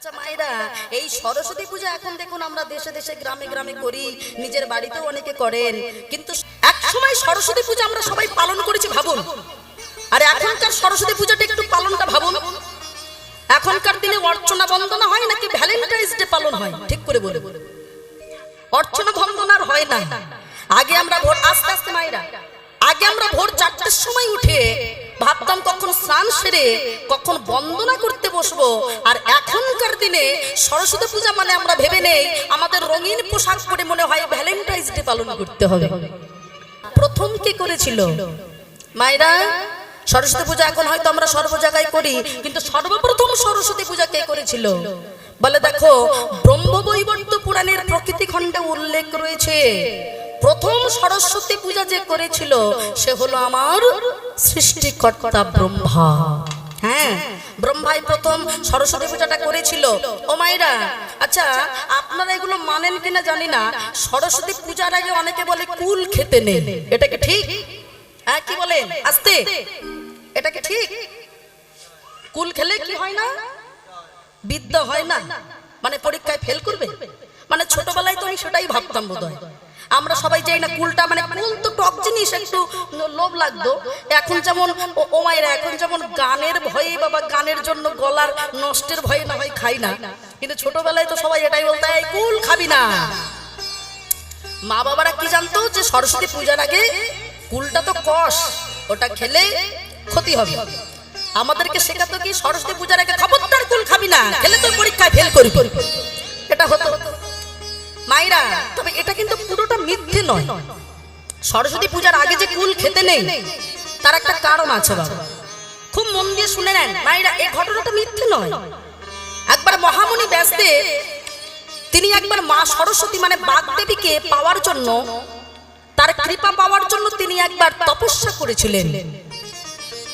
আচ্ছা মায়েরা, এই সরস্বতী পূজা এখন দেখুন আমরা দেশে দেশে গ্রামে গ্রামে করি, নিজের বাড়িতেও অনেকে করেন, কিন্তু এক সময় সরস্বতী পূজা আমরা সবাই পালন করেছি ভাবুন। আর এখনকার সরস্বতী পূজাটা একটু পালনটা ভাবুন। এখনকার দিনে অর্চনা বন্দনা হয় নাকি ভ্যালেন্টাইন্স ডে পালন হয়? ঠিক করে বলে, অর্চনা বন্দনা আর হয় না। আগে আমরা ভোর আস্তে আস্তে মায়েরা, আগে আমরা ভোর 4টের সময় উঠে ভাবতাম কখন স্নান সেরে কখন বন্দনা করতে বসবো। আর এখনকার দিনে সরস্বতী পূজা মানে আমরা ভেবে নেই আমাদের রঙিন পোশাক পরে মনে হয় ভ্যালেন্টাইন্স ডে পালন করতে হবে। প্রথম কে করেছিল মায়েরা সরস্বতী পূজা? এখন হয়তো আমরা সর্ব জায়গায় করি, কিন্তু সর্বপ্রথম সরস্বতী পূজা কে করেছিল বলে দেখো, ব্রহ্মবৈবর্ত পুরাণের প্রকৃতি খণ্ডে উল্লেখ রয়েছে প্রথম সরস্বতী পূজা যে করেছিল সে হলো আমার সৃষ্টিকর্তা ব্রহ্মা। হ্যাঁ, ব্রহ্মাই প্রথম সরস্বতী পূজাটা করেছিল। ও মায়েরা, আচ্ছা আপনারা এগুলো মানেন কিনা জানি না, সরস্বতী পূজার আগে অনেকে বলে কুল খেতে নেই, এটা কি ঠিক? হ্যাঁ, কি বলেন আস্তে, এটা কি ঠিক? কুল খেলে কি হয় না? বিদ্যা হয় না, মানে পরীক্ষায় ফেল করবে। মানে ছোটবেলায় তো আমি সেটাই ভাবতাম বোধহয়। আমরা সবাই যাই না কুলটা, মানে কুল তো টক জিনিস, একটু লোভ লাগতো। এখন যেমন ও মায়েরা, এখন যেমন গানের ভয়ে বাবা গানের জন্য গলার নষ্টের ভয়ে না হয় খাই না, কিন্তু ছোটবেলায় তো সবাই এটাই বলতো এই কুল খাবি না। মা বাবারা কি জানতো যে সরস্বতী পূজার আগে কুলটা তো কষ, ওটা খেলে ক্ষতি হবে। আমাদেরকে শেখাতো কি সরস্বতী পূজার আগে খবরদার কুল খাবি না, খেলে তোর পরীক্ষায় ফেল করবি, এটা হতো মায়েরা। তবে এটা কিন্তু পুরোটা মিথ্যে নয়। সরস্বতী পূজার আগে যে কুল খেতে নেই তার একটা কারণ আছে বাবা, খুব মন দিয়ে শুনে নেন মায়েরা, এই ঘটনাটা মিথ্যে নয়। একবার মহামুনি ব্যাসদেব তিনি একবার মা সরস্বতী মানে বাগদেবীকে পাওয়ার জন্য, তার কৃপা পাওয়ার জন্য তিনি একবার তপস্যা করেছিলেন।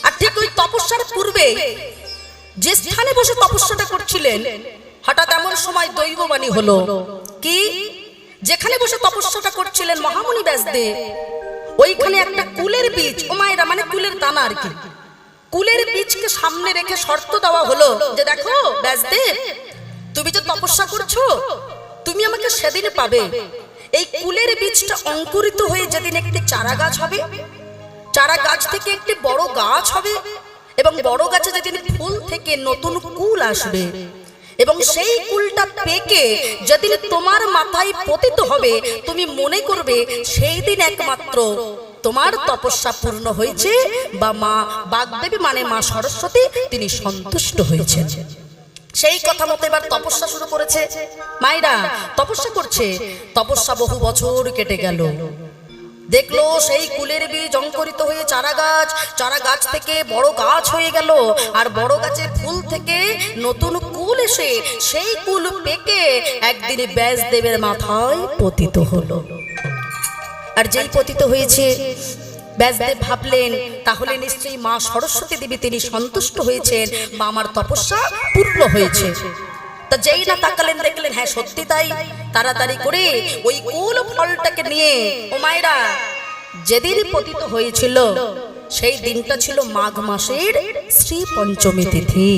আর ঠিক ওই তপস্যার পূর্বে যে স্থানে বসে তপস্যাটা করছিলেন, হঠাৎ এমন সময় দৈববাণী হলো কি, যেখানে বসে তপস্যাটা করছিলেন মহামুনি ব্যাসদেব, ওইখানে একটা কুলের বীজ, ও মায়েরা মানে কুলের দানা আর কি, কুলের বীজকে সামনে রেখে শর্ত দেওয়া হলো যে দেখো ব্যাসদেব, তুমি যে তপস্যা করছো তুমি আমাকে সেদিন পাবে। এই কুলের বীজটা অঙ্কুরিত হয়ে যেদিন একটি চারা গাছ হবে, চারা গাছ থেকে একটি বড় গাছ হবে, এবং বড় গাছে যেদিন ফুল থেকে নতুন কুল আসবে, এবং সেই কুলটা পেকে যেদিন তোমার মাথায় পতিত হবে, তুমি মনে করবে সেই দিন একমাত্র তোমার তপস্যা পূর্ণ হয়েছে, বা মা বাগদেবী মানে মা সরস্বতী তিনি সন্তুষ্ট হয়েছেন। সেই কথা মতো এবার তপস্যা শুরু করেছে মায়েরা, তপস্যা করছে। তপস্যা বহু বছর কেটে গেল, দেখলো সেই কুলের বীজ অঙ্কুরিত হয়ে চারা গাছ, চারা গাছ থেকে বড় গাছ হয়ে গেল, আর বড় গাছের ফুল থেকে নতুন কুল এসে সেই কুল পেকে একদিন ব্যাসদেবের মাথায় পতিত হলো। আর যেই পতিত হয়েছে ব্যাসদেব ভাবলেন তাহলে নিশ্চয়ই মা সরস্বতী দেবী তিনি সন্তুষ্ট হয়েছেন বা আমার তপস্যা পূর্ণ হয়েছে। তা যেই না তাকালেন দেখলেন হ্যাঁ সত্যি তাই। তাড়াতাড়ি করে ওই কুল ফলটাকে নিয়ে, ও মায়েরা যেদিন পতিত হয়েছিল সেই দিনটা ছিল মাঘ মাসের শ্রী পঞ্চমী তিথি।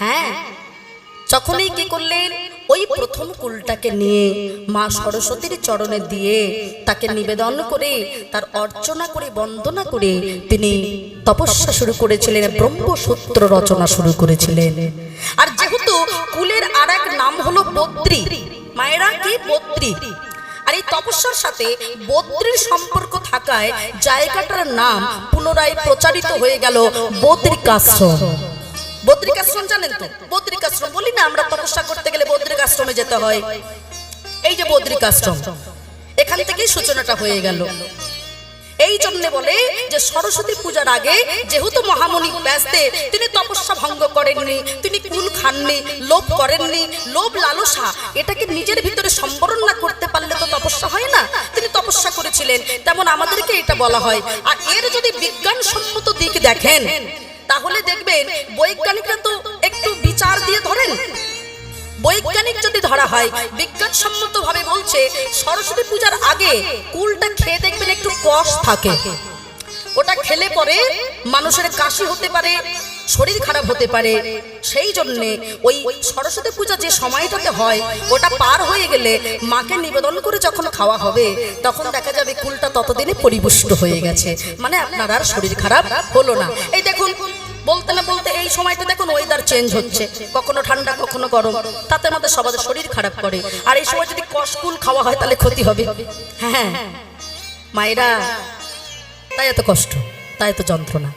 হ্যাঁ, যখনই কি করলেন ওই প্রথম কুলটাকে নিয়ে মা সরস্বতীর চরণে দিয়ে তাকে নিবেদন করে তার অর্চনা করে বন্দনা করে তিনি তপস্যা শুরু করেছিলেন, ব্রহ্মসূত্র রচনা শুরু করেছিলেন। আর যেহেতু কুলের আর এক নাম হলো বদ্রী, মায়েরা কি বদ্রী, আর এই তপস্যার সাথে বদ্রীর সম্পর্ক থাকায় জায়গাটার নাম পুনরায় প্রচারিত হয়ে গেল বদ্রিকাশ্রম। বদ্রিকাশ্রম জানেন তো? বদ্রিকাশ্রম বলি না আমরা, তপস্যা করতে গেলে বদ্রিকাশ্রমে যেতে হয়। এই যে বদ্রিকাশ্রম, এখান থেকেই সূচনাটা হয়ে গেল। এই জন্য বলে যে সরস্বতী পূজার আগে যেহেতু মহামুনি ব্যাসদেব তিনি তপস্যা ভঙ্গ করেননি, তিনি কুল খাননি, লোভ করেননি, লোভ লালসা এটাকে নিজের ভিতরে সম্বরণ না করতে পারলে তো তপস্যা হয় না, তিনি তপস্যা করেছিলেন, তেমন আমাদেরকে এটা বলা হয়। আর এর যদি বিজ্ঞানসম্মত দিক দেখেন তাহলে দেখবেন বৈজ্ঞানিকরা তো একটু বিচার দিয়ে ধরেন। বৈজ্ঞানিক যদি ধরা হয়, বিজ্ঞানসম্মত ভাবে বলছে সরস্বতী পূজার আগে কুলটা খেয়ে দেখবেন একটু কষ থাকে, ওটা খেলে পরে মানুষের কাশি হতে পারে, শরীর খারাপ হতে পারে। সেই জন্যে ওই সরস্বতী পূজা যে সময়টাতে হয় ওটা পার হয়ে গেলে মাকে নিবেদন করে যখন খাওয়া হবে তখন দেখা যাবে কুলটা ততদিনে পরিপুষ্ট হয়ে গেছে, মানে আপনার আর শরীর খারাপ হলো না। এই দেখুন বলতে না বলতে এই সময়টা দেখুন ওয়েদার চেঞ্জ হচ্ছে, কখনো ঠান্ডা কখনো গরম, তাতে আমাদের সবার শরীর খারাপ করে। আর এই সময় যদি কষকুল খাওয়া হয় তাহলে ক্ষতি হবে। হ্যাঁ মায়েরা, তাই এত কষ্ট, তাই এত যন্ত্রণা।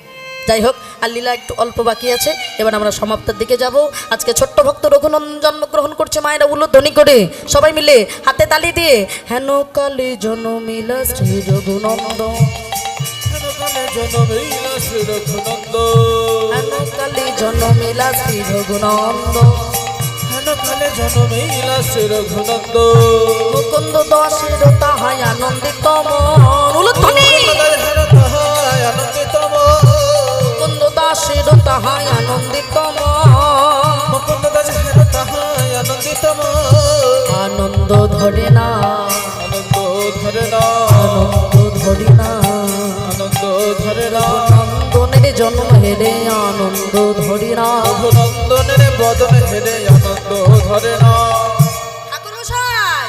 যাই হোক, আর লীলা একটু অল্প বাকি আছে, এবার আমরা সমাপ্তের দিকে যাব। আজকে ছোট্ট ভক্ত রঘুনন্দন জন্মগ্রহণ করছে, মায়েরা উলুধ্বনি করে সবাই মিলে হাতে তালি দিয়ে হেন কালী জনমিলা শ্রী রঘুনন্দন, হেন কালী জনমিলা শ্রী রঘুনন্দন, হেন কালী জনমিলা শ্রী রঘুনন্দন, হেন কালী জনমিলা শ্রী রঘুনন্দন, মুকুন্দ দাসের তাহাই আনন্দিত মন। উলুধ্বনি আনন্দিত মন, মুকুন্দ দাসের তাহাই আনন্দিত মন, মুকুন্দ দাসের তাহাই আনন্দিত মন। আনন্দ ধরে না, আনন্দ ধরে না, আনন্দ ধরে না, আনন্দ ধরে না, নন্দনের জন্ম হেরে আনন্দ ধরে না, নন্দনের বদন হেরে আনন্দ ধরে না। ঠাকুর মশাই,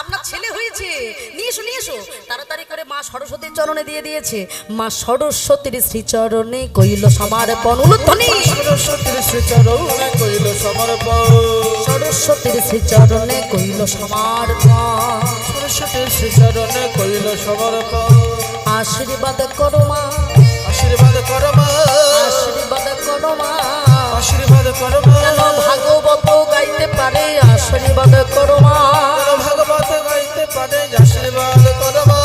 আপনার ছেলে হয়েছে, নিয়ে এসো নিয়ে এসো। তাড়াতাড়ি করে মা সরস্বতীর চরণে দিয়ে দিয়েছে। মা সরস্বতীর শ্রীচরণে কইল সমর্পণ। উলুধ্বনি সরস্বতীর শ্রীচরণে কইল সমর্পণ, সরস্বতীর শ্রীচরণে কইল সমর্পণ, সরস্বতীর শ্রীচরণে কইল সমর্পণ। আশীর্বাদ করো মা, আশীর্বাদ করো মা, আশীর্বাদ করো মা, আশীর্বাদ করো মা। ভাগবত গাইতে পারে আশীর্বাদ করো মা, ভাগবত গাইতে পারে আশীর্বাদ করো মা।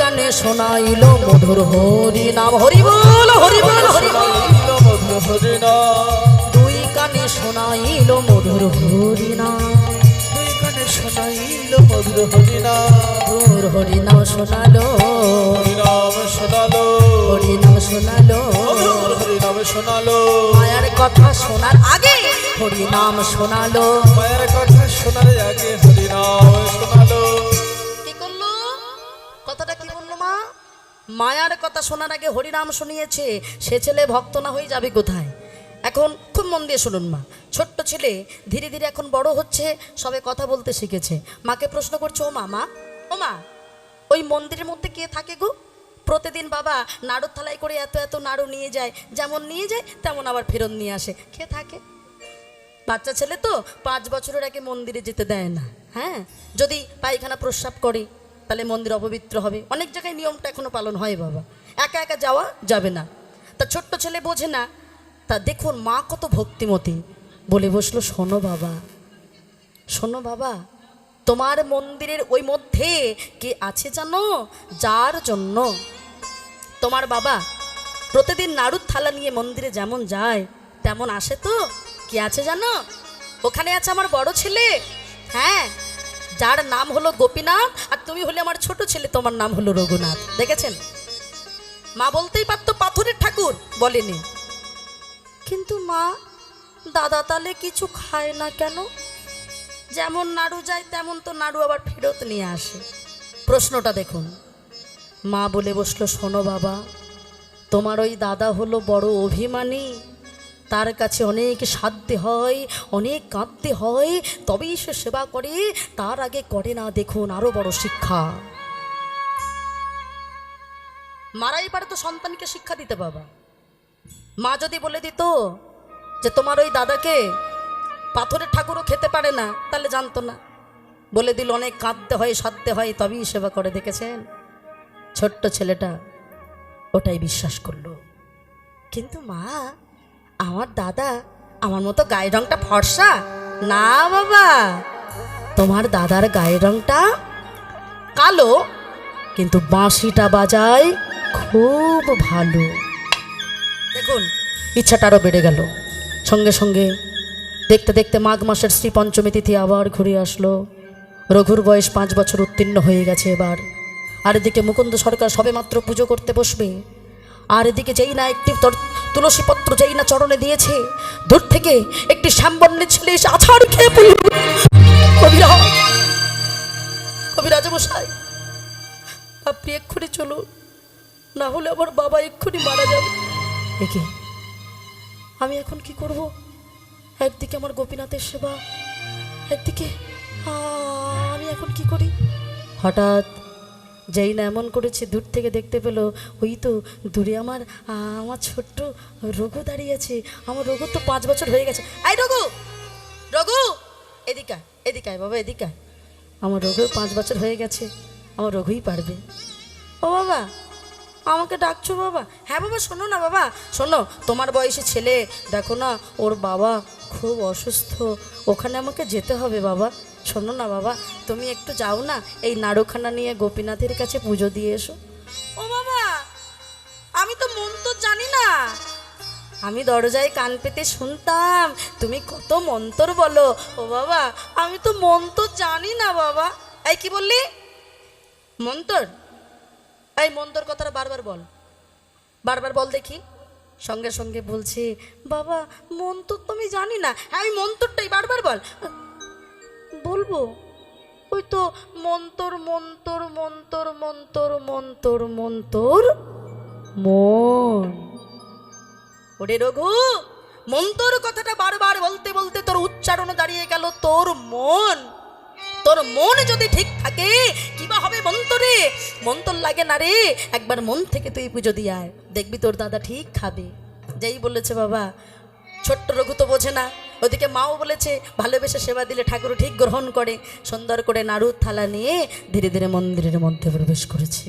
কানে শোনাইল মধুর হরি নাম, হরি বল হরি বল হরি বল, মধুর হরি নাম। দুই কানে শোনাইল মধুর হরি নাম, দুই কানে শোনাইল মধুর হরি নাম, মধুর হরি নাম শোনালো, হরি নাম শোনালো, হরি নাম শোনালো, হরি নাম শোনালো। মায়ের কথা শোনার আগে হরি নাম শোনালো, মায়ের কথা শোনার আগে হরি নাম শোনালো। কি করলো? কথাটা কি বললো মা? মায়ার কথা শোনার আগে হরিনাম শুনিয়েছে। সে ছেলে ভক্ত না হয়ে যাবে কোথায়? এখন খুব মন দিয়ে শুনুন মা, ছোট্ট ছেলে ধীরে ধীরে এখন বড় হচ্ছে, সবে কথা বলতে শিখেছে। মাকে প্রশ্ন করছে, ও মা, মা ও মা, ওই মন্দিরের মধ্যে কে থাকে গো? প্রতিদিন বাবা নাড়ুর থালায় করে এত এত নাড়ু নিয়ে যায়, যেমন নিয়ে যায় তেমন আবার ফেরত নিয়ে আসে, কে থাকে? বাচ্চা ছেলে তো 5 বছরের আগে মন্দিরে যেতে দেয় না। হ্যাঁ, যদি পায়খানা প্রস্রাব করে তাহলে মন্দির অপবিত্র হবে। অনেক জায়গায় নিয়মটা এখনো পালন হয় বাবা, একা একা যাওয়া যাবে না। তা ছোট্ট ছেলে বোঝে না। তা দেখুন মা কত ভক্তিমতী, বলে বসলো, শোনো বাবা, শোনো বাবা, তোমার মন্দিরের ওই মধ্যে কে আছে জানো? যার জন্য তোমার বাবা প্রতিদিন নাড়ুর থালা নিয়ে মন্দিরে যেমন যায় তেমন আসে, তো কে আছে জানো? ওখানে আছে আমার বড় ছেলে, হ্যাঁ, যার নাম হলো গোপীনাথ, আর তুমি হলে আমার ছোট ছেলে, তোমার নাম হলো রঘুনাথ। দেখেছেন? মা বলতেই পারতো পাথরের ঠাকুর, বলেনি। কিন্তু মা, দাদা তাহলে কিছু খায় না কেন? যেমন নাড়ু যায় তেমন তো নাড়ু আবার ফেরত নিয়ে আসে। প্রশ্নটা দেখুন। মা বলে বসলো, শোনো বাবা, তোমার ওই দাদা হলো বড় অভিমানী, তার কাছে অনেক সাধ্যে হয়, অনেক কাঁদতে হয়, তবেই সে সেবা করে, তার আগে করে না। দেখুন আরো বড় শিক্ষা। মারাই পারে তো সন্তানকে শিক্ষা দিতে বাবা। মা যদি বলে দিত যে তোমার ওই দাদাকে পাথরের ঠাকুরও খেতে পারে না, তাহলে জানতো না। বলে দিল অনেক কাঁদতে হয়, সাধ্যে হয়, তবেই সেবা করে। দেখেছেন? ছোট্ট ছেলেটা ওটাই বিশ্বাস করলো। কিন্তু মা, আমার দাদা আমার মতো গায়ের রংটা ফর্সা না বাবা, তোমার দাদার গায়ের রংটা কালো, কিন্তু বাঁশিটা বাজায় খুব ভালো। দেখুন ইচ্ছাটা আরও বেড়ে গেল। সঙ্গে সঙ্গে দেখতে দেখতে মাঘ মাসের শ্রী পঞ্চমী তিথি আবার ঘুরে আসলো। রঘুর বয়স 5 বছর উত্তীর্ণ হয়ে গেছে এবার। আর এদিকে মুকুন্দ সরকার সবে মাত্র পুজো করতে বসবে। আর এদিকে যেই না একটি তুলসী পত্র যেই না চরণে দিয়েছে, দূর থেকে একটি শ্যামবর্ণের ছেলে এসে আছাড় খেয়ে পড়ল। কবিরাজ মশাই, আপনি এক্ষুনি চলুন, না হলে আমার বাবা এক্ষুনি মারা যাবে। একে আমি এখন কি করব? একদিকে আমার গোপীনাথের সেবা, একদিকে আমি এখন কি করি? হঠাৎ যেই না এমন করেছে, দূর থেকে দেখতে পেলো ওই তো দূরে আমার আমার ছোট্ট রঘু দাঁড়িয়ে আছে। আমার রঘু তো 5 বছর হয়ে গেছে। আই রঘু, রঘু এদিকে আয়, এদিকে আয় বাবা, এদিকে আয়। আমার রঘু 5 বছর হয়ে গেছে, আমার রঘুই পারবে। ও বাবা, আমাকে ডাকছো বাবা? হ্যাঁ বাবা, শোনো না বাবা, শোনো, তোমার বয়সী ছেলে দেখো না, ওর বাবা খুব অসুস্থ, ওখানে আমাকে যেতে হবে বাবা। শোনো না বাবা, তুমি একটু যাও না, এই নাড়ুখানা নিয়ে গোপীনাথের কাছে পুজো দিয়ে এসো। ও বাবা, আমি তো মন্ত্র জানি না। আমি দরজায় কান পেতে শুনতাম তুমি কত মন্ত্র বলো। ও বাবা, আমি তো মন্ত্র জানি না বাবা। এই কি বললি? মন্ত্র? এই মন্ত্র কথাটা বারবার বল, বারবার বল দেখি। সঙ্গে সঙ্গে বলছি বাবা মন্ত্র তো আমি জানি না। হ্যাঁ, আমি মন্ত্রটাই বারবার বল। বলবো? ওই তো মন্তর মন্তর মন্তর মন্তর মন্তর মন্তর মন। ওরে রঘু, মন্তর কথাটা বারবার বলতে বলতে তোর উচ্চারণ দাঁড়িয়ে গেল তোর মন। তোর মন যদি ঠিক থাকে কিবা হবে মন্তরে? মন্তর লাগে না রে, একবার মন থেকে তুই পুজো দিয়ে আয়, দেখবি তোর দাদা ঠিক খাবে। যেই বলেছে বাবা, ছোট্ট রঘু তো বোঝে না, ওদিকে মাও বলেছে ভালোবেসে সেবা দিলে ঠাকুর ঠিক গ্রহণ করে। সুন্দর করে নাড়ুর থালা নিয়ে ধীরে ধীরে মন্দিরের মধ্যে প্রবেশ করেছে।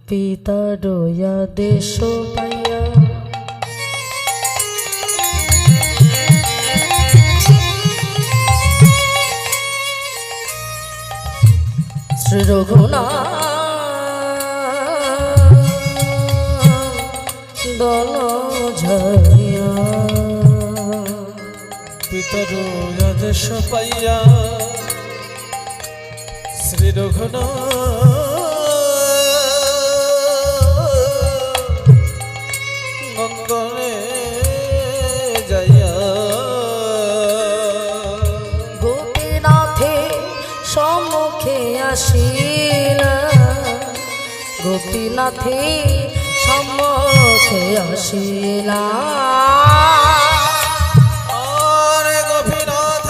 পিতা ডোয়া দেশ পাইয়া শ্রী রঘুনাথ দল ঝরিয়া পিতার আদেশ পাইয়া শ্রী রঘুনাথ নন্দনে যাইয়া গোপীনাথে সম্মুখে আসিলা, গোপীনাথে সম্মুখে আসিলা। আরে গোপীনাথ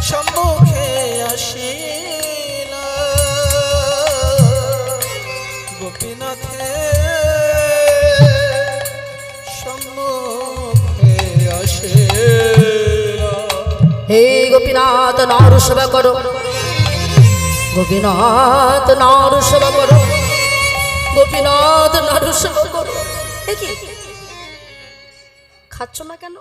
সম্মুখে আসিলা, গোপীনাথে সম্মুখে আসিলা। হে গোপীনাথ, নার সেবা করো, গোপীনাথ নার সেবা করো, গোপীনাথ নার সেবা করো। এ কি খাচ্ছ না কেন?